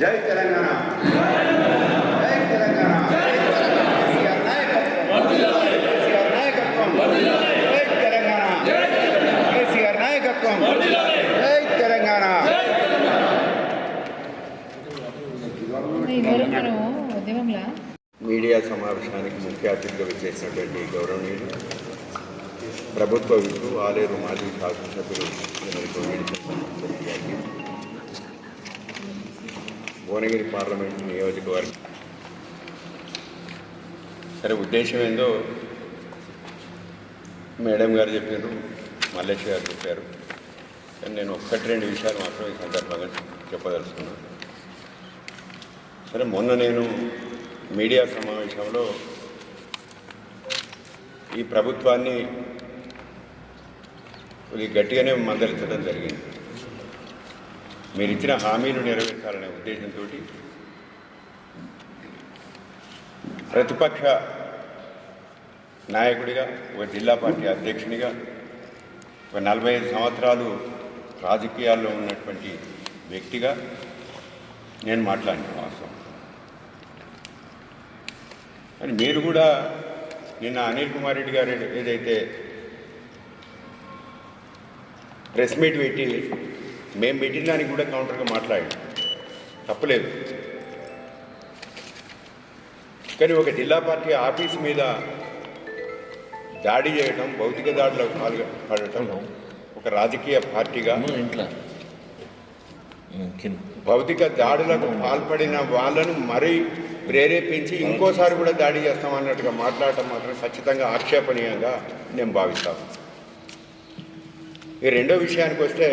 జై తెలంగాణ, జై తెలంగాణ, కేసీఆర్ నాయకత్వం, జై తెలంగాణ, కేసీఆర్ నాయకత్వం, జై తెలంగాణ. మీడియా సమావేశానికి ముఖ్య అతిథిగా విచ్చేసినటువంటి గౌరవనీయులు ప్రభుత్వ విధులు ఆలేరు మాజీ శాసనసభ్యులు గారికి, భువనగిరి పార్లమెంటు నియోజకవర్గం సరే ఉద్దేశం ఏందో మేడం గారు చెప్పారు, మల్లేష్ గారు చెప్పారు. కానీ నేను ఒక్కటి రెండు విషయాలు మాత్రం ఈ సందర్భంగా చెప్పదలుచుకున్నాను. సరే మొన్న నేను మీడియా సమావేశంలో ఈ ప్రభుత్వాన్ని గట్టిగానే మందలించడం జరిగింది. మీరు ఇచ్చిన హామీలు నెరవేర్చాలనే ఉద్దేశంతో ప్రతిపక్ష నాయకుడిగా, ఒక జిల్లా పార్టీ అధ్యక్షునిగా, ఒక 45 సంవత్సరాలు రాజకీయాల్లో ఉన్నటువంటి వ్యక్తిగా నేను మాట్లాడిన వాస్తవం. అని మీరు కూడా నిన్న అనిల్ కుమార్ రెడ్డి గారు ఏదైతే ప్రెస్ మీట్ పెట్టి మేము పెట్టిన దానికి కూడా కౌంటర్గా మాట్లాడాం, తప్పలేదు. కానీ ఒక జిల్లా పార్టీ ఆఫీస్ మీద దాడి చేయడం, భౌతిక దాడిలో పాల్పడటం, ఒక రాజకీయ పార్టీగా భౌతిక దాడులకు పాల్పడిన వాళ్ళను మరీ ప్రేరేపించి ఇంకోసారి కూడా దాడి చేస్తామన్నట్టుగా మాట్లాడటం మాత్రం ఖచ్చితంగా ఆక్షేపణీయంగా నేను భావిస్తాను. ఈ రెండో విషయానికి వస్తే,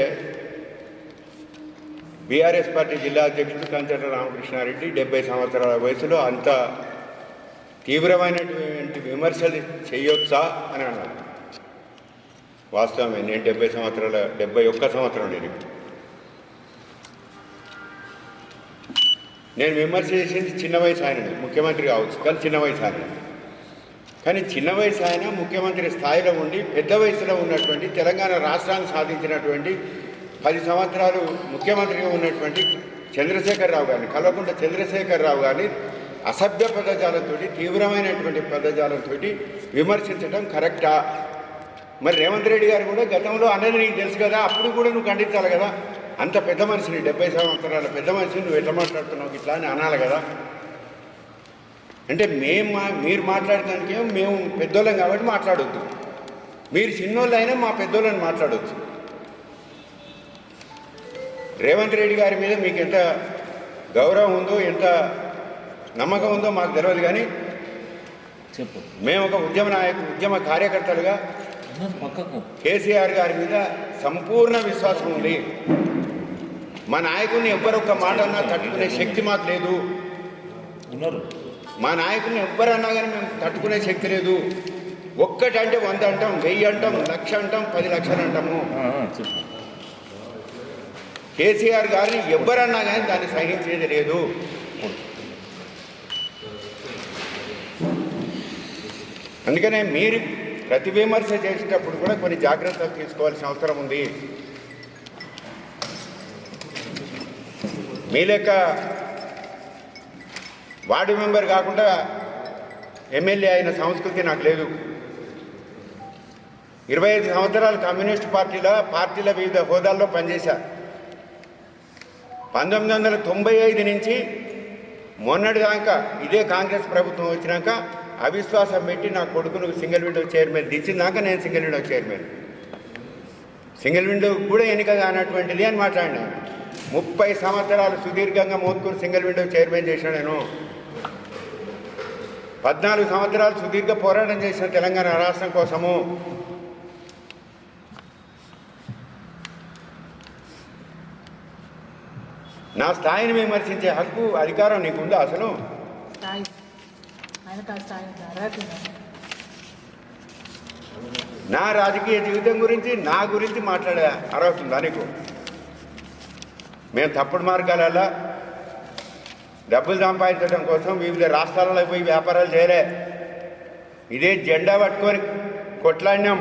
బీఆర్ఎస్ పార్టీ జిల్లా అధ్యక్షుడు కంచర్ల రామకృష్ణారెడ్డి 70 సంవత్సరాల వయసులో అంత తీవ్రమైనటువంటి విమర్శలు చేయొచ్చా అని అన్నారు. వాస్తవమే, నేను 71 సంవత్సరం నేను విమర్శ చేసింది చిన్న వయసు ఆయనని, ముఖ్యమంత్రి కావచ్చు కానీ చిన్న వయసు ఆయన. కానీ చిన్న వయసు ఆయన ముఖ్యమంత్రి స్థాయిలో ఉండి పెద్ద వయసులో ఉన్నటువంటి, తెలంగాణ రాష్ట్రాన్ని సాధించినటువంటి 10 సంవత్సరాలు ముఖ్యమంత్రిగా ఉన్నటువంటి చంద్రశేఖరరావు గారిని, కల్వకుంట్ల చంద్రశేఖరరావు గారిని అసభ్య పదజాలంతో, తీవ్రమైనటువంటి పదజాలంతో విమర్శించడం కరెక్టా? మరి రేవంత్ రెడ్డి గారు కూడా గతంలో అన్నది నీకు తెలుసు కదా, అప్పుడు కూడా నువ్వు ఖండించాలి కదా. అంత పెద్ద మనిషిని, 70 సంవత్సరాల పెద్ద మనిషిని నువ్వు ఎట్లా మాట్లాడుతున్నావు ఇట్లా అని అనాలి కదా. అంటే మీరు మాట్లాడటానికి మేము పెద్దోళ్ళం కాబట్టి మాట్లాడొద్దు, మీరు చిన్నోళ్ళు అయినా మా పెద్దోళ్ళని మాట్లాడవచ్చు. రేవంత్ రెడ్డి గారి మీద మీకు ఎంత గౌరవం ఉందో, ఎంత నమ్మకం ఉందో మాకు తెలియదు. కానీ చెప్పు, మేము ఒక ఉద్యమ కార్యకర్తలుగా కేసీఆర్ గారి మీద సంపూర్ణ విశ్వాసం ఉంది. మా నాయకుడిని ఎవ్వరొక్క మాట అన్నా తట్టుకునే శక్తి మాకు లేదు. మా నాయకుడిని ఎవ్వరన్నా కానీ మేము తట్టుకునే శక్తి లేదు. ఒక్కటంటే 100 అంటాం, 1000 అంటాం, 1,00,000 అంటాం, 10 లక్షలు అంటాము. కేసీఆర్ గారిని ఎవ్వరన్నా కానీ దాన్ని సహించేది లేదు. అందుకనే మీరు ప్రతి విమర్శ చేసేటప్పుడు కూడా కొన్ని జాగ్రత్తలు తీసుకోవాల్సిన అవసరం ఉంది. మీ లెక్క వార్డు మెంబర్ కాకుండా ఎమ్మెల్యే అయిన సంస్కృతి నాకు లేదు. 25 సంవత్సరాలు కమ్యూనిస్ట్ పార్టీల వివిధ హోదాల్లో పనిచేశా. 1995 నుంచి మొన్నటి దాకా ఇదే కాంగ్రెస్ ప్రభుత్వం వచ్చినాక అవిశ్వాసం పెట్టి నా కొడుకును సింగిల్ విండో చైర్మన్ దించినాక నేను single window chairman, single window కూడా ఎన్నిక కానటువంటిది అని మాట్లాడినా. 30 సంవత్సరాలు సుదీర్ఘంగా మోత్కూరు సింగిల్ విండో చైర్మన్ చేసిన నేను. 14 సంవత్సరాలు సుదీర్ఘ పోరాటం చేసిన తెలంగాణ రాష్ట్రం కోసము. నా స్థాయిని విమర్శించే హక్కు, అధికారం నీకుందా అసలు? నా రాజకీయ జీవితం గురించి, నా గురించి మాట్లాడే అర్హత ఉందా నీకు? మేము తప్పుడు మార్గాలలో డబ్బులు సంపాదించడం కోసం వివిధ రాష్ట్రాలలో పోయి వ్యాపారాలు చేయలే. ఇదే జెండా పట్టుకొని కొట్లాడినాం.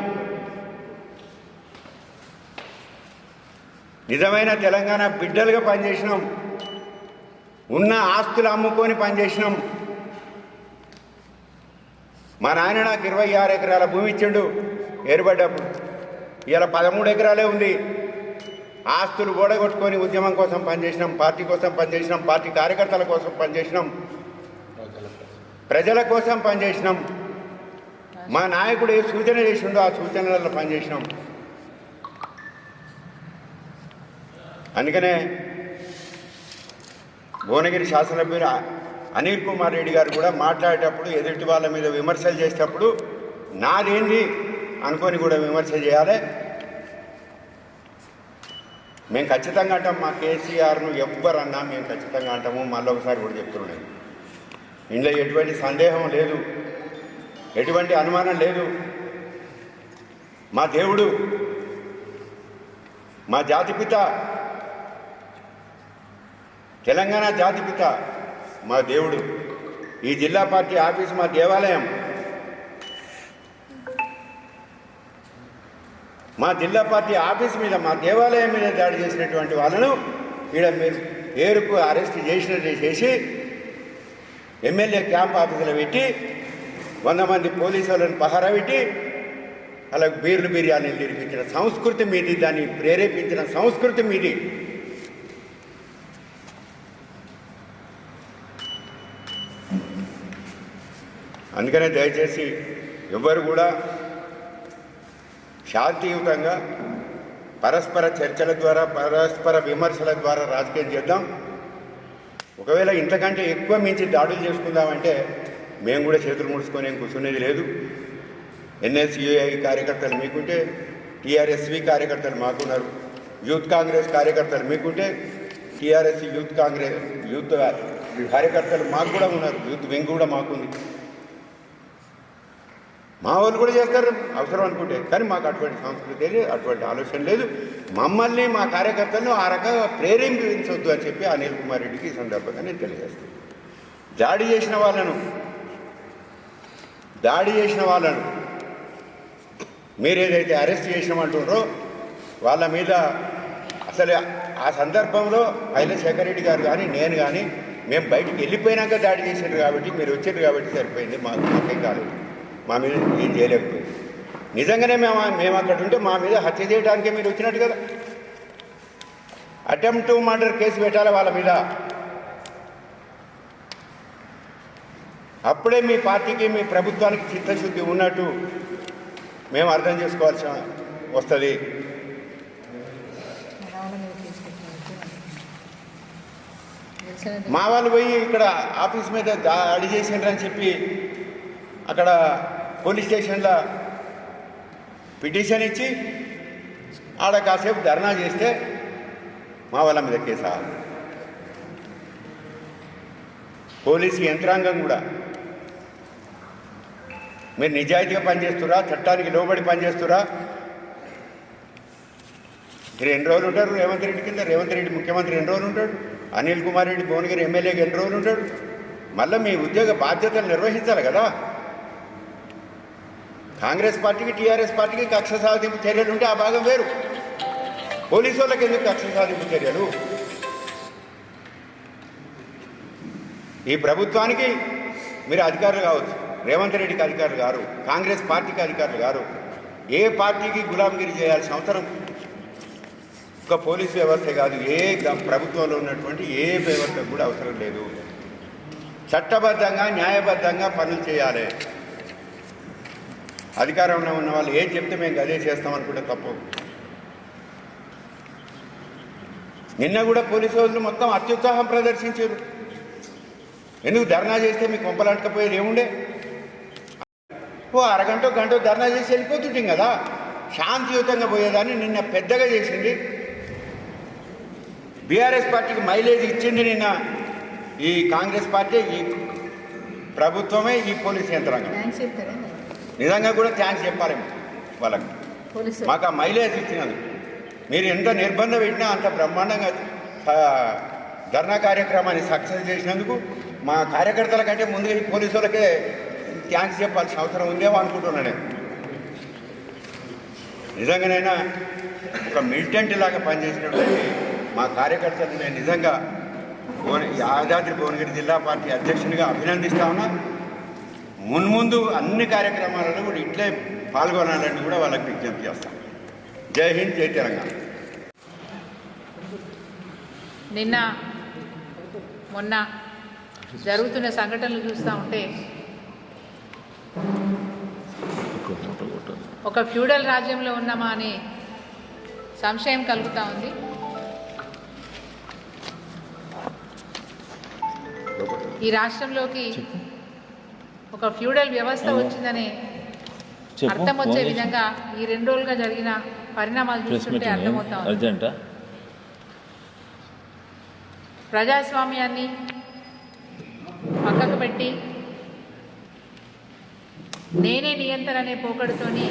నిజమైన తెలంగాణ బిడ్డలుగా పనిచేసినాం. ఉన్న ఆస్తులు అమ్ముకొని పనిచేసినాం. మా నాయన నాకు 26 ఎకరాల భూమి ఇచ్చిండు ఏర్పడ్డప్పుడు. ఇలా 13 ఎకరాలే ఉంది. ఆస్తులు గోడగొట్టుకొని ఉద్యమం కోసం పనిచేసినాం, పార్టీ కోసం పనిచేసినాం, పార్టీ కార్యకర్తల కోసం పనిచేసినాం, ప్రజల కోసం పనిచేసినాం. మా నాయకుడు ఏ సూచన చేసిండో ఆ సూచనలలో పనిచేసినాం. అందుకనే భువనగిరి శాసనసభ్యులు అనిల్ కుమార్ రెడ్డి గారు కూడా మాట్లాడేటప్పుడు ఎదుటి వాళ్ళ మీద విమర్శలు చేసేటప్పుడు నాదేంది అనుకొని కూడా విమర్శ చేయాలి. మేము ఖచ్చితంగా అంటాం, మా కేసీఆర్ను ఎవ్వరన్నా మేము ఖచ్చితంగా అంటాము. మళ్ళీ ఒకసారి కూడా చెప్తున్నాను, ఇందులో ఎటువంటి సందేహం లేదు, ఎటువంటి అనుమానం లేదు. మా దేవుడు, మా జాతిపిత, తెలంగాణ జాతిపిత మా దేవుడు. ఈ జిల్లా పార్టీ ఆఫీసు మా దేవాలయం. మా జిల్లా పార్టీ ఆఫీస్ మీద, మా దేవాలయం మీద దాడి చేసినటువంటి వాళ్ళను ఇక్కడ మీరు పేరుకు అరెస్ట్ చేసి ఎమ్మెల్యే క్యాంప్ ఆఫీసులో పెట్టి 100 మంది పోలీసు వాళ్ళని పహారా పెట్టి అలా బీర్లు బిర్యానీలు తినిపించిన సంస్కృతి మీది, దాన్ని ప్రేరేపించిన సంస్కృతి మీది. అందుకనే దయచేసి ఎవ్వరు కూడా శాంతియుతంగా పరస్పర చర్చల ద్వారా, పరస్పర విమర్శల ద్వారా రాజకీయం చేద్దాం. ఒకవేళ ఇంతకంటే ఎక్కువ మించి దాడులు చేసుకుందామంటే మేము కూడా చేతులు ముడుచుకొని కూర్చునేది లేదు. ఎన్ఎస్యుఐ కార్యకర్తలు మీకుంటే, టీఆర్ఎస్వి కార్యకర్తలు మాకున్నారు, యూత్ కాంగ్రెస్ కార్యకర్తలు మీకుంటే, టీఆర్ఎస్ యూత్ కార్యకర్తలు మాకు కూడా ఉన్నారు, యూత్ వింగ్ కూడా మాకుంది. మా వాళ్ళు కూడా చేస్తారు అవసరం అనుకుంటే. కానీ మాకు అటువంటి సంస్కృతి లేదు, అటువంటి ఆలోచన లేదు. మమ్మల్ని, మా కార్యకర్తలను ఆ రకంగా ప్రేరేపించవద్దు అని చెప్పి అనిల్ కుమార్ రెడ్డికి ఈ సందర్భంగా నేను తెలియజేస్తాను. దాడి చేసిన వాళ్ళను మీరేదైతే అరెస్ట్ చేసినామంటున్నారో వాళ్ళ మీద అసలు ఆ సందర్భంలో శేఖర్ రెడ్డి గారు కానీ నేను కానీ మేము బయటికి వెళ్ళిపోయినాక దాడి చేశారు కాబట్టి, మీరు వచ్చారు కాబట్టి సరిపోయింది. మాకేం కాలేదు, మా మీద ఏం చేయలేకపోయింది. నిజంగానే మేము అక్కడ ఉంటే మా మీద హత్య చేయడానికే మీరు వచ్చినట్టు కదా. అటెంప్ట్ టు మర్డర్ కేసు పెట్టాలి వాళ్ళ మీద. అప్పుడే మీ పార్టీకి, మీ ప్రభుత్వానికి చిత్తశుద్ధి ఉన్నట్టు మేము అర్థం చేసుకోవాల్సి వస్తుంది. మా వాళ్ళు పోయి ఇక్కడ ఆఫీస్ మీద దాడి చేసిండ్రని చెప్పి అక్కడ పోలీస్ స్టేషన్లో పిటిషన్ ఇచ్చి ఆడ కాసేపు ధర్నా చేస్తే మా వాళ్ళ మీద కేసా. పోలీసు యంత్రాంగం కూడా మీరు నిజాయితీగా పనిచేస్తురా, చట్టానికి లోబడి పనిచేస్తురా? మీరు ఎన్ని రోజులు ఉంటారు రేవంత్ రెడ్డి కింద? రేవంత్ రెడ్డి ముఖ్యమంత్రి ఎన్ని రోజులు ఉంటాడు? అనిల్ కుమార్ రెడ్డి భువనగిరి ఎమ్మెల్యేగా ఎన్ని రోజులు ఉంటాడు? మళ్ళీ మీ ఉద్యోగ బాధ్యతలు నిర్వహించాలి కదా. కాంగ్రెస్ పార్టీకి, టీఆర్ఎస్ పార్టీకి కక్ష సాధింపు చర్యలు ఉంటే ఆ భాగం వేరు. పోలీసు వాళ్ళకి ఎందుకు కక్ష సాధింపు చర్యలు? ఈ ప్రభుత్వానికి మీరు అధికారులు కావచ్చు, రేవంత్ రెడ్డికి అధికారులు గారు, కాంగ్రెస్ పార్టీకి అధికారులు గారు. ఏ పార్టీకి గులాంగిరి చేయాల్సిన అవసరం ఒక పోలీసు వ్యవస్థ కాదు, ఏ ప్రభుత్వంలో ఉన్నటువంటి ఏ వ్యవస్థకు కూడా అవసరం లేదు. చట్టబద్ధంగా, న్యాయబద్ధంగా పనులు చేయాలి. అధికారంలో ఉన్న వాళ్ళు ఏం చెప్తే మేము అదే చేస్తామనుకుంటే తప్పు. నిన్న కూడా పోలీసు వాళ్ళు మొత్తం అత్యుత్సాహం ప్రదర్శించారు. ఎందుకు? ధర్నా చేస్తే మీకు కొంపలంటకపోయేది ఏముండే? అరగంట గంట ధర్నా చేసి వెళ్ళిపోతుంటాం కదా. శాంతియుతంగా పోయేదాన్ని నిన్న పెద్దగా చేసింది. బీఆర్ఎస్ పార్టీకి మైలేజ్ ఇచ్చింది నిన్న ఈ కాంగ్రెస్ పార్టీ, ఈ ప్రభుత్వమే, ఈ పోలీసు యంత్రాంగం. నిజంగా కూడా థ్యాంక్స్ చెప్పాలి వాళ్ళకి. మాకు ఆ మైలేజ్ ఇచ్చినందుకు. మీరు ఎంత నిర్బంధం పెట్టినా అంత బ్రహ్మాండంగా ధర్నా కార్యక్రమాన్ని సక్సెస్ చేసినందుకు మా కార్యకర్తల కంటే ముందుగా ఈ పోలీసు వాళ్ళకే థ్యాంక్స్ చెప్పాల్సిన అవసరం ఉందేమో అనుకుంటున్నాను నేను. నిజంగానైనా ఒక మిలిటెంట్ లాగా పనిచేసినటువంటి మా కార్యకర్తలు నేను నిజంగా యాదాద్రి భువనగిరి జిల్లా పార్టీ అధ్యక్షునిగా అభినందిస్తా ఉన్నా. మున్ముందు అన్ని కార్యక్రమాలలో కూడా ఇట్లే పాల్గొనాలని కూడా వాళ్ళకి విజ్ఞప్తి చేస్తాం. జై హింద్, జై తెలంగాణ. నిన్న మొన్న జరుగుతున్న సంఘటనలు చూస్తూ ఉంటే ఒక ఫ్యూడల్ రాజ్యంలో ఉన్నామా అనే సంశయం కలుగుతూ ఉంది. ఈ రాష్ట్రంలోకి ఒక ఫ్యూడల్ వ్యవస్థ వచ్చిందనే అర్థం వచ్చే విధంగా ఈ 2 రోజులుగా జరిగిన పరిణామాలు చూస్తుంటే అర్థమవుతా ఉంది. ప్రజాస్వామ్యాన్ని పక్కకు పెట్టి నేనే నియంత్రణ అనే పోకడుతోని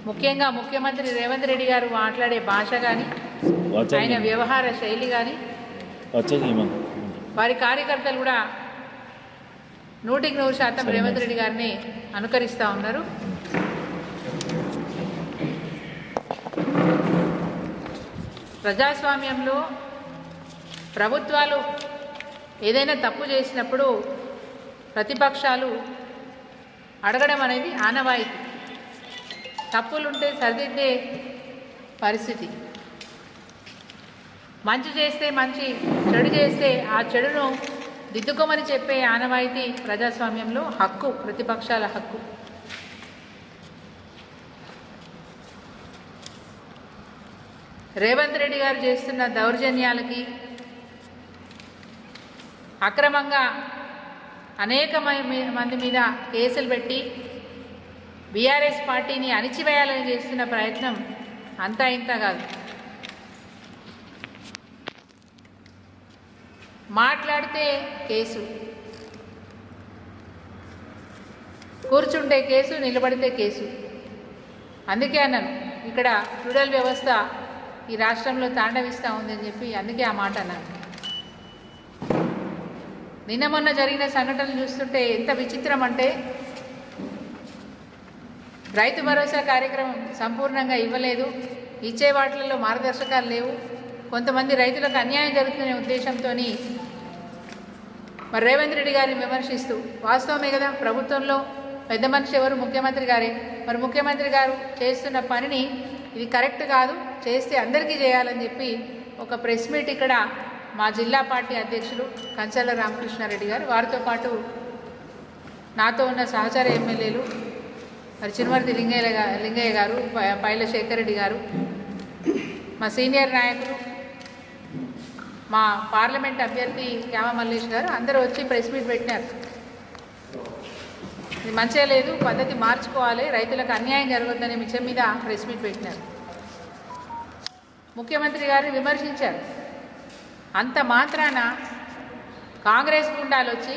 ముఖ్యంగా ముఖ్యమంత్రి రేవంత్ రెడ్డి గారు మాట్లాడే భాష కానీ ఆయన వ్యవహార శైలి కానీ వారి కార్యకర్తలు కూడా 100% రేవంత్ రెడ్డి గారిని అనుకరిస్తూ ఉన్నారు. ప్రజాస్వామ్యంలో ప్రభుత్వాలు ఏదైనా తప్పు చేసినప్పుడు ప్రతిపక్షాలు అడగడం అనేది ఆనవాయితీ. తప్పులుంటే సరిదిద్దే పరిస్థితి. మంచి చేస్తే మంచి, చెడు చేస్తే ఆ చెడును దిద్దుకోమని చెప్పే ఆనవాయితీ ప్రజాస్వామ్యంలో హక్కు, ప్రతిపక్షాల హక్కు. రేవంత్ రెడ్డి గారు చేస్తున్న దౌర్జన్యాలకి, అక్రమంగా అనేక మంది మీద కేసులు పెట్టి బీఆర్ఎస్ పార్టీని అణిచివేయాలని చేస్తున్న ప్రయత్నం అంతా ఇంత కాదు. మాట్లాడితే కేసు, కూర్చుంటే కేసు, నిలబడితే కేసు. అందుకే అన్నాను ఇక్కడ ఫ్యూడల్ వ్యవస్థ ఈ రాష్ట్రంలో తాండవిస్తూ ఉందని చెప్పి, అందుకే ఆ మాట అన్నాను. నిన్న మొన్న జరిగిన సంఘటనలు చూస్తుంటే ఎంత విచిత్రం అంటే, రైతు భరోసా కార్యక్రమం సంపూర్ణంగా ఇవ్వలేదు, ఇచ్చే వాటిల్లో మార్గదర్శకాలు లేవు, కొంతమంది రైతులకు అన్యాయం జరుగుతున్న ఉద్దేశంతో మరి రేవంత్ రెడ్డి గారిని విమర్శిస్తూ, వాస్తవమే కదా ప్రభుత్వంలో పెద్ద మనిషి ఎవరు? ముఖ్యమంత్రి గారే. మరి ముఖ్యమంత్రి గారు చేస్తున్న పనిని ఇది కరెక్ట్ కాదు, చేస్తే అందరికీ చేయాలని చెప్పి ఒక ప్రెస్ మీట్ ఇక్కడ మా జిల్లా పార్టీ అధ్యక్షులు కంచర్ల రామకృష్ణారెడ్డి గారు, వారితో పాటు నాతో ఉన్న సహచర ఎమ్మెల్యేలు మరి చినమర్తి లింగయ్య గారు, పైల శేఖర్ రెడ్డి గారు, మా సీనియర్ నాయకులు, మా పార్లమెంట్ అభ్యర్థి క్యామ మల్లేష్ గారు అందరూ వచ్చి ప్రెస్ మీట్ పెట్టినారు. ఇది మంచిగా లేదు, పద్ధతి మార్చుకోవాలి, రైతులకు అన్యాయం జరగొద్దనే విషయం మీద ప్రెస్ మీట్ పెట్టినారు. ముఖ్యమంత్రి గారిని విమర్శించారు. అంత మాత్రాన కాంగ్రెస్ గుండాలు వచ్చి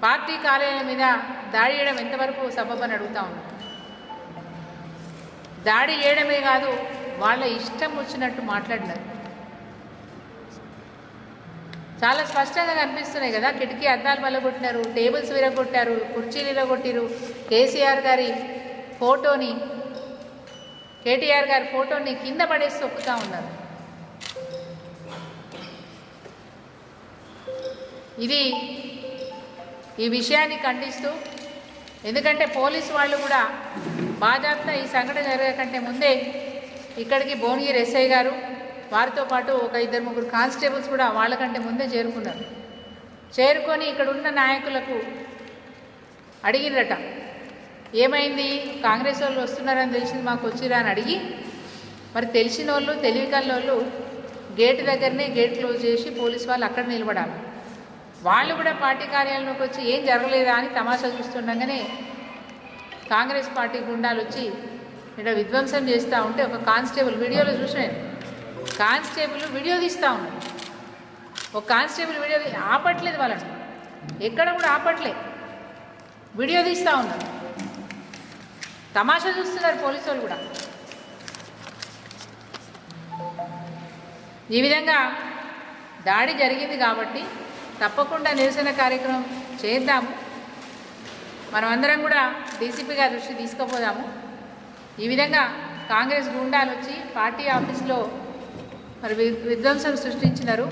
పార్టీ కార్యాలయం మీద దాడి చేయడం ఎంతవరకు సబబని అడుగుతా ఉన్నాం. దాడి చేయడమే కాదు, వాళ్ళ ఇష్టం వచ్చినట్టు మాట్లాడినారు. చాలా స్పష్టంగా కనిపిస్తున్నాయి కదా, కిటికీ అద్దాలు పలగొట్టినారు, టేబుల్స్ విరగొట్టారు, కుర్చీలు విరగొట్టిరు, కేటీఆర్ గారి ఫోటోని కింద పడేసి తొక్కుతూ ఉన్నారు. ఈ విషయాన్ని ఖండిస్తూ, ఎందుకంటే పోలీసు వాళ్ళు కూడా బాజాప్తా ఈ సంఘటన జరగకంటే ముందే ఇక్కడికి భువనగిరి ఎస్ఐ గారు, వారితో పాటు ఒక 2-3 కానిస్టేబుల్స్ కూడా వాళ్ళకంటే ముందే చేరుకున్నారు. చేరుకొని ఇక్కడ ఉన్న నాయకులకు అడిగిరట, ఏమైంది, కాంగ్రెస్ వాళ్ళు వస్తున్నారని తెలిసింది, మాకు వచ్చిరా అని అడిగి, మరి తెలిసిన వాళ్ళు, తెలివికల్లోళ్ళు గేట్ దగ్గరనే గేట్ క్లోజ్ చేసి పోలీసు వాళ్ళు అక్కడ నిలబడాలి. వాళ్ళు కూడా పార్టీ కార్యాలయంలోకి వచ్చి ఏం జరగలేదా అని తమాషా చూస్తుండగానే కాంగ్రెస్ పార్టీ గుండాలు వచ్చి ఇక్కడ విధ్వంసం చేస్తూ ఉంటే ఒక కానిస్టేబుల్, వీడియోలో చూసినాను, కానిస్టేబుల్ వీడియో తీస్తూ ఉన్నాడు. ఒక కానిస్టేబుల్ వీడియో ఆపట్లేదు, వాళ్ళని ఎక్కడ కూడా ఆపట్లేదు, వీడియో తీస్తూ ఉన్నారు. తమాషా చూస్తున్నారు పోలీసు వాళ్ళు కూడా. ఈ విధంగా దాడి జరిగింది కాబట్టి తప్పకుండా నిరసన కార్యక్రమం చేద్దాము. మనమందరం కూడా డీసీపీ గారి దృష్టి తీసుకుపోదాము. ఈ విధంగా కాంగ్రెస్ గూండాలు వచ్చి పార్టీ ఆఫీస్లో మరి విధ్వంసం సృష్టించినారు.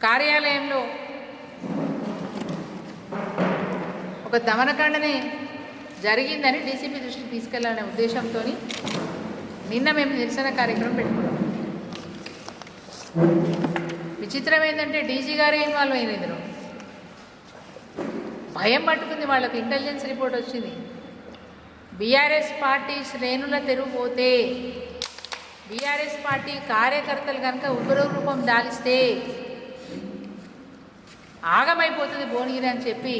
కార్యాలయంలో ఒక దమనకాండనే జరిగిందని డీసీపీ దృష్టికి తీసుకెళ్లాలనే ఉద్దేశంతో నిన్న మేము నిరసన కార్యక్రమం పెట్టుకున్నాం. విచిత్రం ఏంటంటే డీజీ గారే ఇన్వాల్వ్ అయిన ఇందులో భయం పట్టుకుంది. వాళ్ళకు ఇంటెలిజెన్స్ రిపోర్ట్ వచ్చింది. బీఆర్ఎస్ పార్టీ శ్రేణుల తెరువుపోతే, బీఆర్ఎస్ పార్టీ కార్యకర్తలు కనుక ఉగ్ర రూపం దాలిస్తే ఆగమైపోతుంది భువనగిరి అని చెప్పి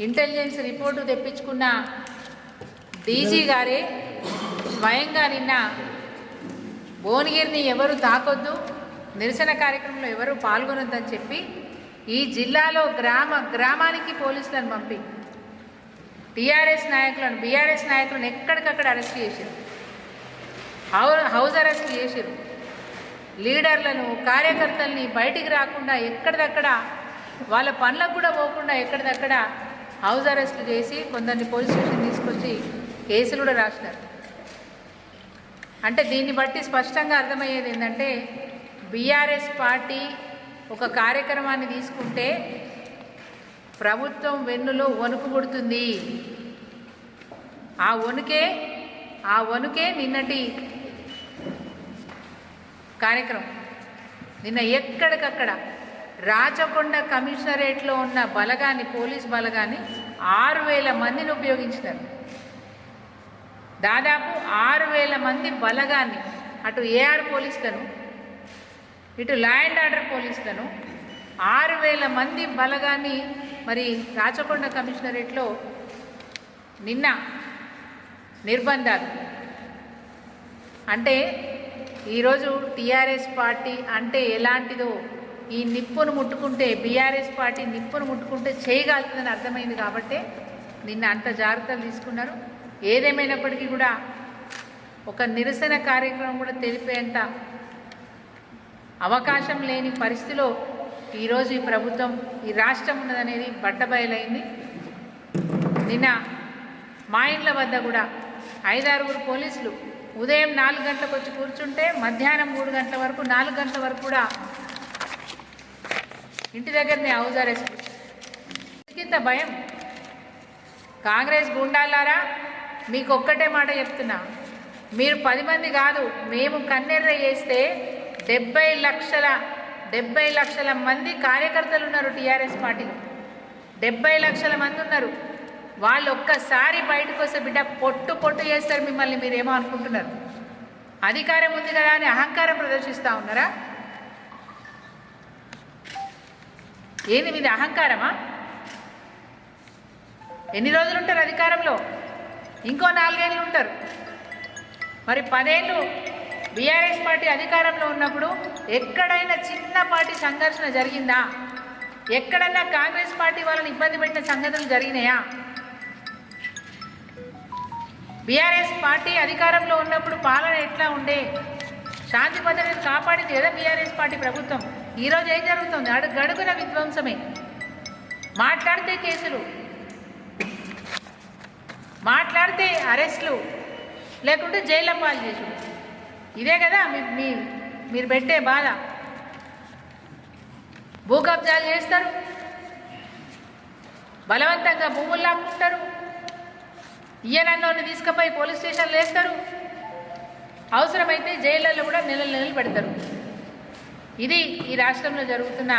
ఇంటెలిజెన్స్ రిపోర్టు తెప్పించుకున్న డీజీ గారే స్వయంగా నిన్న భువనగిరిని ఎవరు తాకొద్దు, నిరసన కార్యక్రమంలో ఎవరు పాల్గొనొద్దని చెప్పి ఈ జిల్లాలో గ్రామానికి పోలీసులను పంపి బీఆర్ఎస్ నాయకులను ఎక్కడికక్కడ అరెస్ట్ చేశారు, హౌస్ అరెస్ట్ చేశారు. లీడర్లను, కార్యకర్తల్ని బయటికి రాకుండా ఎక్కడిదక్కడ వాళ్ళ పనులకు కూడా పోకుండా ఎక్కడిదక్కడ హౌస్ అరెస్ట్ చేసి కొందరిని పోలీస్ స్టేషన్ తీసుకొచ్చి కేసులు కూడా రాసినారు. అంటే దీన్ని బట్టి స్పష్టంగా అర్థమయ్యేది ఏంటంటే బీఆర్ఎస్ పార్టీ ఒక కార్యక్రమాన్ని తీసుకుంటే ప్రభుత్వం వెన్నులో వణుకు పుడుతుంది. ఆ వణుకే నిన్నటి కార్యక్రమం. నిన్న ఎక్కడికక్కడ రాచకొండ కమిషనరేట్లో ఉన్న బలగాన్ని, పోలీస్ బలగాన్ని 6,000 మందిని ఉపయోగించినారు. దాదాపు 6,000 మంది బలగాన్ని, అటు ఏఆర్ పోలీసులను ఇటు లా అండ్ ఆర్డర్ పోలీసులను 6,000 మంది బలగాన్ని మరి రాచకొండ కమిషనరేట్లో నిన్న నిర్బంధాలు. అంటే ఈరోజు టీఆర్ఎస్ పార్టీ అంటే ఎలాంటిదో ఈ నిప్పును ముట్టుకుంటే, బీఆర్ఎస్ పార్టీ నిప్పును ముట్టుకుంటే చేయగలుగుతుందని అర్థమైంది. కాబట్టి నిన్న అంత జాగ్రత్తలు తీసుకున్నారు. ఏదేమైనప్పటికీ కూడా ఒక నిరసన కార్యక్రమం కూడా తెలిపేంత అవకాశం లేని పరిస్థితిలో ఈరోజు ఈ ప్రభుత్వం, ఈ రాష్ట్రం ఉన్నదనేది బట్టబయలైంది. నిన్న మా ఇండ్ల వద్ద కూడా 5-6 పోలీసులు ఉదయం 4 గంటలకు వచ్చి కూర్చుంటే మధ్యాహ్నం 3 గంటల వరకు, 4 గంటల వరకు కూడా ఇంటి దగ్గరనే హౌస్ అరెస్ట్. ఇంత భయం. కాంగ్రెస్ గుండాలారా, మీకు ఒక్కటే మాట చెప్తున్నా, మీరు 10 మంది కాదు, మేము కన్నెర్ర చేస్తే 70 లక్షల మంది కార్యకర్తలు ఉన్నారు టీఆర్ఎస్ పార్టీలో. 70 లక్షల మంది ఉన్నారు. వాళ్ళు ఒక్కసారి బయటకు వస్తే బిడ్డ పొట్టు చేస్తారు మిమ్మల్ని. మీరేమో అనుకుంటున్నారు అధికారం ఉంది కదా అని అహంకారం ప్రదర్శిస్తూ ఉన్నారా? ఏంది మీది అహంకారమా? ఎన్ని రోజులు ఉంటారు అధికారంలో? ఇంకో 4 ఏళ్ళు ఉంటారు. మరి 10 ఏళ్ళు బీఆర్ఎస్ పార్టీ అధికారంలో ఉన్నప్పుడు ఎక్కడైనా చిన్నపాటి సంఘర్షణ జరిగిందా? ఎక్కడన్నా కాంగ్రెస్ పార్టీ వాళ్ళని ఇబ్బంది పెట్టిన సంగతులు జరిగినాయా? బీఆర్ఎస్ పార్టీ అధికారంలో ఉన్నప్పుడు పాలన ఎట్లా ఉండే? శాంతి భద్రతను కాపాడింది కదా బీఆర్ఎస్ పార్టీ ప్రభుత్వం. ఈరోజు ఏం జరుగుతుంది? అడుగడుగున విధ్వంసమే. మాట్లాడితే కేసులు, మాట్లాడితే అరెస్టులు, లేకుంటే జైళ్ళ పాలు చేసు. ఇదే కదా మీరు పెట్టే బాధ. భూ కబ్జాలు చేస్తారు, బలవంతంగా భూములు లాక్కుంటారు, ఈయనన్నోని తీసుకుపోయి పోలీస్ స్టేషన్లు వేస్తారు, అవసరమైతే జైళ్ళల్లో కూడా నెలలు పెడతారు. ఇది ఈ రాష్ట్రంలో జరుగుతున్న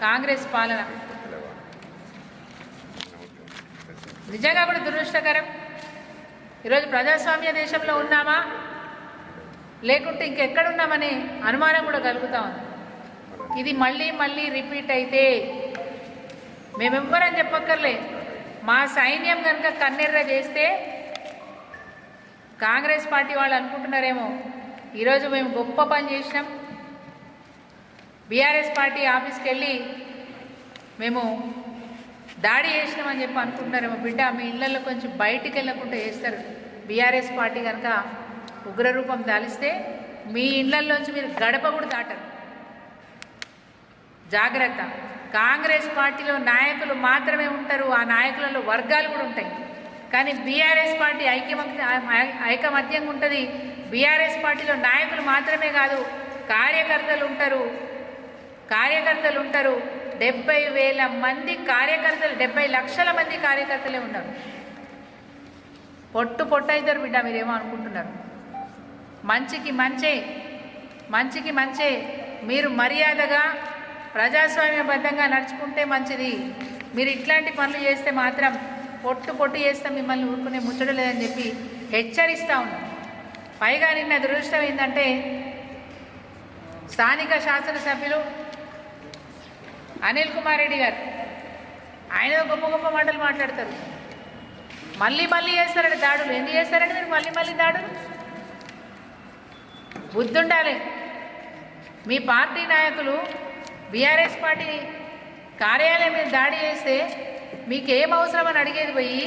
కాంగ్రెస్ పాలన. నిజంగా కూడా దురదృష్టకరం. ఈరోజు ప్రజాస్వామ్య దేశంలో ఉన్నామా లేకుంటే ఇంకెక్కడున్నామనే అనుమానం కూడా కలుగుతా ఉంది. ఇది మళ్ళీ రిపీట్ అయితే మేమెవ్వరని చెప్పక్కర్లే, మా సైన్యం కనుక కన్నెర్ర చేస్తే కాంగ్రెస్ పార్టీ వాళ్ళు అనుకుంటున్నారేమో ఈరోజు మేము గొప్ప పని చేసినాం, బీఆర్ఎస్ పార్టీ ఆఫీస్కి వెళ్ళి మేము దాడి చేసినామని చెప్పి అనుకుంటున్నారేమో. బిడ్డ, మీ ఇళ్లలో కొంచెం బయటికి వెళ్ళకుండా చేస్తారు. బీఆర్ఎస్ పార్టీ కనుక ఉగ్రరూపం దాలిస్తే మీ ఇళ్లలోంచి మీరు గడప కూడా దాటరు. జాగ్రత్త. కాంగ్రెస్ పార్టీలో నాయకులు మాత్రమే ఉంటారు, ఆ నాయకులలో వర్గాలు కూడా ఉంటాయి. కానీ బీఆర్ఎస్ పార్టీ ఐకమత్యంగా ఉంటుంది. బీఆర్ఎస్ పార్టీలో నాయకులు మాత్రమే కాదు, కార్యకర్తలు ఉంటారు. 70,000 మంది కార్యకర్తలు, 70 లక్షల మంది కార్యకర్తలే ఉన్నారు. పొట్టయితారు బిడ్డ, మీరేమో అనుకుంటున్నారు. మంచికి మంచే మీరు మర్యాదగా ప్రజాస్వామ్యబద్ధంగా నడుచుకుంటే మంచిది. మీరు ఇట్లాంటి పనులు చేస్తే మాత్రం పొట్టు చేస్తే మిమ్మల్ని ఊరుకునే ముచ్చట లేదని చెప్పి హెచ్చరిస్తూ ఉన్నాం. పైగా నిన్న దురదృష్టం ఏంటంటే స్థానిక శాసనసభ్యులు అనిల్ కుమార్ రెడ్డి గారు ఆయన గొప్ప మాటలు మాట్లాడతారు. మళ్ళీ చేస్తారండి దాడులు. ఎందుకు చేస్తారండి మీరు మళ్ళీ దాడులు? బుద్ధి ఉండాలి. మీ పార్టీ నాయకులు బీఆర్ఎస్ పార్టీ కార్యాలయం మీద దాడి చేస్తే మీకేం అవసరం అని అడిగేది పోయి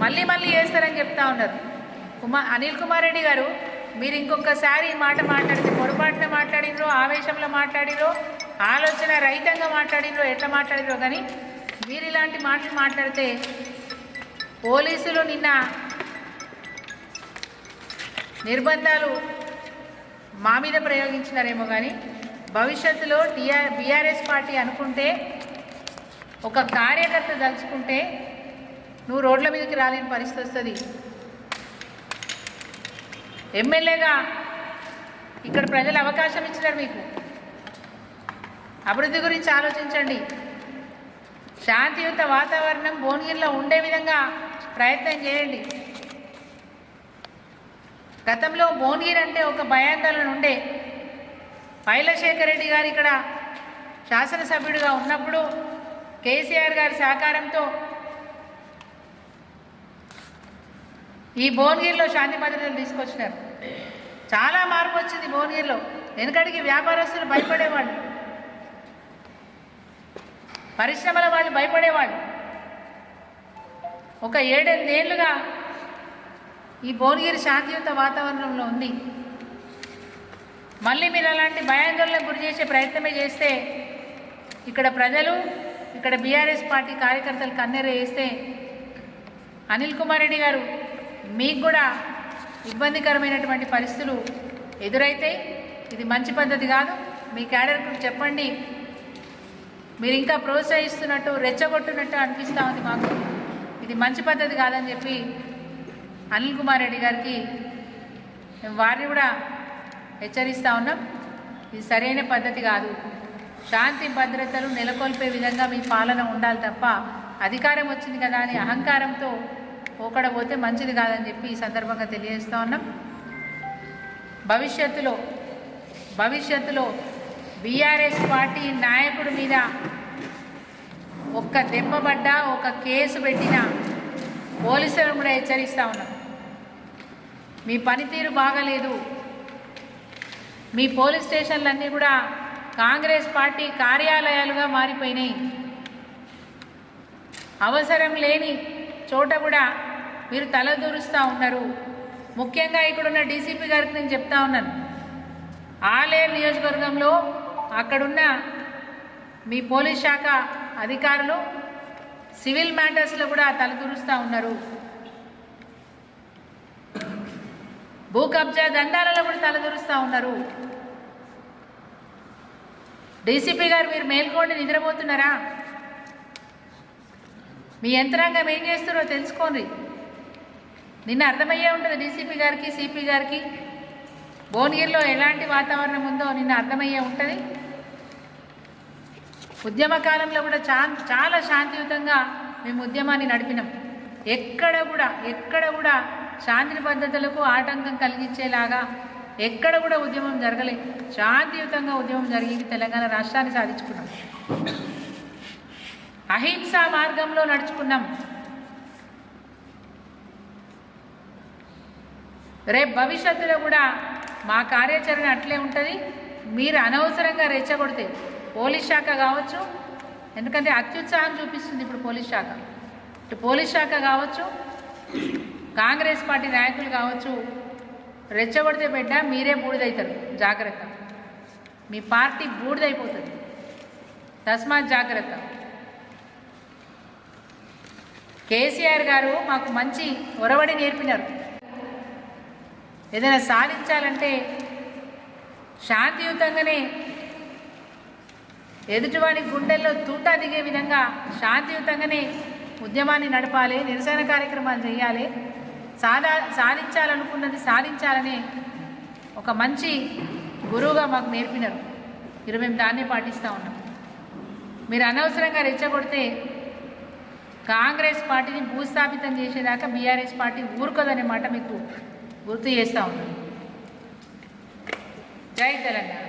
మళ్ళీ చేస్తారని చెప్తా ఉన్నారు. అనిల్ కుమార్ రెడ్డి గారు, మీరు ఇంకొకసారి ఈ మాట మాట్లాడితే, పొరపాటున మాట్లాడినరో, ఆవేశంలో మాట్లాడినరో, ఆలోచన రహితంగా మాట్లాడినరో, ఎట్లా మాట్లాడినరో కానీ మీరు ఇలాంటి మాటలు మాట్లాడితే పోలీసులు నిన్న నిర్బంధాలు మా మీద ప్రయోగించినారేమో కానీ భవిష్యత్తులో బీఆర్ఎస్ పార్టీ అనుకుంటే, ఒక కార్యకర్త దలుచుకుంటే నువ్వు రోడ్ల మీదకి రాలేని పరిస్థితి వస్తుంది. ఎమ్మెల్యేగా ఇక్కడ ప్రజలు అవకాశం ఇచ్చినారు మీకు. అభివృద్ధి గురించి ఆలోచించండి. శాంతియుత వాతావరణం భువనగిరిలో ఉండే విధంగా ప్రయత్నం చేయండి. గతంలో భువనగిరి అంటే ఒక భయాందోళన ఉండే. పైలశేఖర్ రెడ్డి గారు ఇక్కడ శాసనసభ్యుడిగా ఉన్నప్పుడు కేసీఆర్ గారి సహకారంతో ఈ భువనగిరిలో శాంతి భద్రతలు తీసుకొచ్చినారు. చాలా మార్పు వచ్చింది భువనగిరిలో. వెనుకడికి వ్యాపారస్తులు భయపడేవాళ్ళు, పరిశ్రమల వాళ్ళు భయపడేవాళ్ళు. ఒక 7-8 ఏళ్ళుగా ఈ భువనగిరి శాంతియుత వాతావరణంలో ఉంది. మళ్ళీ మీరు అలాంటి భయాందోళనకు గురి చేసే ప్రయత్నమే చేస్తే ఇక్కడ ప్రజలు, ఇక్కడ బీఆర్ఎస్ పార్టీ కార్యకర్తలు కన్నెర వేస్తే అనిల్ కుమార్ రెడ్డి గారు మీకు కూడా ఇబ్బందికరమైనటువంటి పరిస్థితులు ఎదురైతాయి. ఇది మంచి పద్ధతి కాదు. మీ క్యాడర్కు చెప్పండి. మీరు ఇంకా ప్రోత్సహిస్తున్నట్టు, రెచ్చగొట్టున్నట్టు అనిపిస్తూ ఉంది మాకు. ఇది మంచి పద్ధతి కాదని చెప్పి అనిల్ కుమార్ రెడ్డి గారికి మేము వారిని కూడా హెచ్చరిస్తూ ఉన్నాం. ఇది సరైన పద్ధతి కాదు. శాంతి భద్రతలు నెలకొల్పే విధంగా మీ పాలన ఉండాలి తప్ప అధికారం వచ్చింది కదా అని అహంకారంతో పోకడ పోతే మంచిది కాదని చెప్పి ఈ సందర్భంగా తెలియజేస్తూ ఉన్నాం. భవిష్యత్తులో బీఆర్ఎస్ పార్టీ నాయకుడి మీద ఒక్క దెబ్బపడ్డా, ఒక కేసు పెట్టినా పోలీసులను కూడా హెచ్చరిస్తూ ఉన్నాం. మీ పనితీరు బాగలేదు. మీ పోలీస్ స్టేషన్లన్నీ కూడా కాంగ్రెస్ పార్టీ కార్యాలయాలుగా మారిపోయినాయి. అవసరం లేని చోట కూడా మీరు తలదూరుస్తూ ఉన్నారు. ముఖ్యంగా ఇక్కడున్న డీసీపీ గారికి నేను చెప్తా ఉన్నాను, ఆలేరు నియోజకవర్గంలో అక్కడున్న మీ పోలీస్ శాఖ అధికారులు సివిల్ మ్యాటర్స్లో కూడా తలదూరుస్తూ ఉన్నారు. భూ కబ్జా దండాలలో కూడా తలదూరుస్తూ ఉన్నారు. డీసీపీ గారు, మీరు మేల్కోండి, నిద్రపోతున్నారా? మీ యంత్రాంగం ఏం చేస్తారో తెలుసుకోండి. నిన్న అర్థమయ్యే ఉంటుంది డీసీపీ గారికి, సిపి గారికి భువనగిరిలో ఎలాంటి వాతావరణం ఉందో నిన్న అర్థమయ్యే ఉంటుంది. ఉద్యమ కాలంలో కూడా చాలా శాంతియుతంగా మేము ఉద్యమాన్ని నడిపినాం. ఎక్కడ కూడా శాంతి భద్రతలకు ఆటంకం కలిగించేలాగా ఎక్కడ కూడా ఉద్యమం జరగలే. శాంతియుతంగా ఉద్యమం జరిగి తెలంగాణ రాష్ట్రాన్ని సాధించుకున్నాం. అహింసా మార్గంలో నడుచుకున్నాం. రేపు భవిష్యత్తులో కూడా మా కార్యాచరణ అట్లే ఉంటుంది. మీరు అనవసరంగా రెచ్చగొడితే పోలీస్ శాఖ కావచ్చు, ఎందుకంటే అత్యుత్సాహం చూపిస్తుంది ఇప్పుడు పోలీస్ శాఖ, ఇటు పోలీస్ శాఖ కావచ్చు, కాంగ్రెస్ పార్టీ నాయకులు కావచ్చు, రెచ్చగొడితే బిడ్డ మీరే బూడిదవుతారు. జాగ్రత్త, మీ పార్టీ బూడిదైపోతుంది. తస్మాత్ జాగ్రత్త. కేసీఆర్ గారు మాకు మంచి ఒరవడి నేర్పినారు. ఏదైనా సాధించాలంటే శాంతియుతంగానే ఎదుటివాడి గుండెల్లో తూటా దిగే విధంగా శాంతియుతంగానే ఉద్యమాన్ని నడపాలి, నిరసన కార్యక్రమాలు చేయాలి, సాధించాలనుకున్నది సాధించాలని ఒక మంచి గురువుగా మాకు నేర్పినారు. మేము దాన్నే పాటిస్తూ ఉన్నాం. మీరు అనవసరంగా రెచ్చగొడితే కాంగ్రెస్ పార్టీని భూస్థాపితం చేసేదాకా బీఆర్ఎస్ పార్టీ ఊరుకోదనే మాట మీకు గుర్తు చేస్తూ ఉన్నాను. జై తెలంగాణ.